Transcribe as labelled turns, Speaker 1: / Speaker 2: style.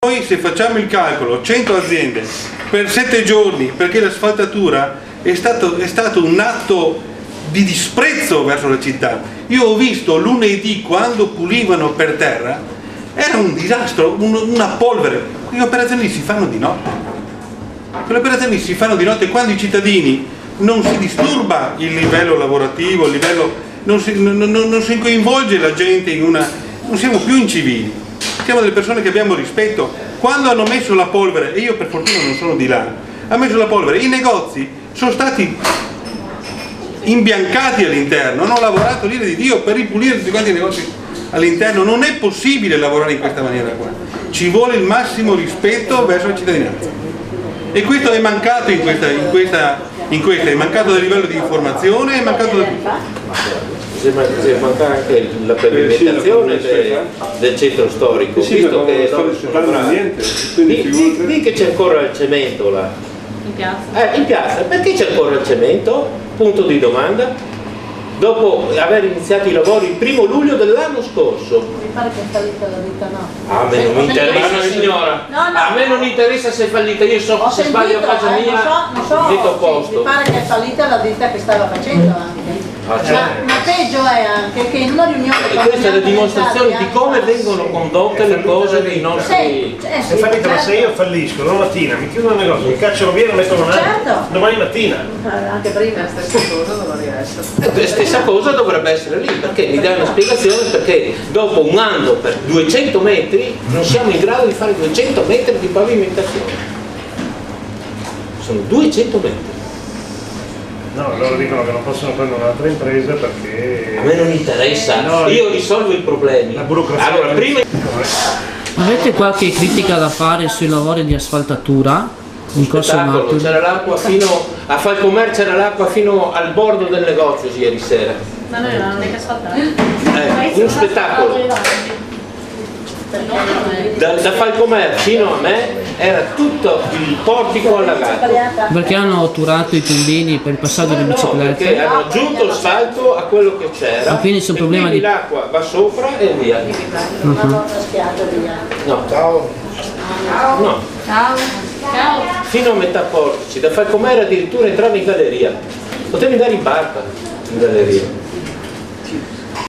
Speaker 1: Noi se facciamo il calcolo, 100 aziende per 7 giorni, perché l'asfaltatura è stato un atto di disprezzo verso la città. Io ho visto lunedì quando pulivano per terra, era un disastro, una polvere. Quelle operazioni si fanno di notte. Quelle operazioni si fanno di notte quando i cittadini non si disturba il livello lavorativo, non si coinvolge la gente in una... non siamo più incivili. Siamo delle persone che abbiamo rispetto. Quando hanno messo la polvere, e io per fortuna non sono di là, ha messo la polvere, i negozi sono stati imbiancati all'interno, hanno lavorato l'ira di Dio per ripulire tutti quanti i negozi all'interno. Non è possibile lavorare in questa maniera qua, ci vuole il massimo rispetto verso la cittadinanza, e questo è mancato in questa è mancato del livello di informazione, è mancato
Speaker 2: manca anche la pavimentazione del centro storico, visto che di che c'è ancora il cemento là in piazza, perché c'è ancora il cemento? Punto di domanda. Dopo aver iniziato i lavori il 1° luglio dell'anno scorso.
Speaker 3: Mi pare che è fallita la ditta, no?
Speaker 2: A me non mi interessa, signora. A me non interessa se è fallita, io so se sbaglio a casa mia, metto a posto.
Speaker 3: Mi pare che è fallita la ditta che stava facendo anche. Ma peggio è anche che in una riunione...
Speaker 2: E questa è la dimostrazione di come vengono condotte le cose dei nostri...
Speaker 4: È fallita, ma se io fallisco la mattina, mi chiudono il negozio, mi cacciano via e lo mettono un anno, domani mattina.
Speaker 3: Anche prima la stessa cosa dovrebbe essere.
Speaker 2: La stessa cosa dovrebbe essere lì, perché mi dai una spiegazione perché dopo un anno per 200 metri non siamo in grado di fare 200 metri di pavimentazione. Sono 200 metri.
Speaker 4: No, loro dicono che non possono prendere un'altra impresa perché...
Speaker 2: A me non interessa, no, io risolvo i problemi.
Speaker 4: La burocrazia.
Speaker 2: Allora, prima...
Speaker 5: Avete qualche critica da fare sui lavori di asfaltatura? In corso Marco?
Speaker 2: C'era l'acqua fino a Falcomer, c'era l'acqua fino al bordo del negozio ieri sera.
Speaker 3: Ma noi non è che asfaltare.
Speaker 2: Uno spettacolo. Da Falcomer fino a me era tutto il portico allagato.
Speaker 5: Perché hanno otturato i tombini per il passaggio delle biciclette?
Speaker 2: Perché hanno aggiunto asfalto a quello che c'era,
Speaker 5: quindi c'è un problema di...
Speaker 2: l'acqua va sopra e via.
Speaker 3: Non hanno raschiato via.
Speaker 2: No, ciao. No.
Speaker 3: Ciao. Ciao.
Speaker 2: Fino a metà portici, da Falcomer addirittura entrare in galleria. Potevi andare in barca in galleria.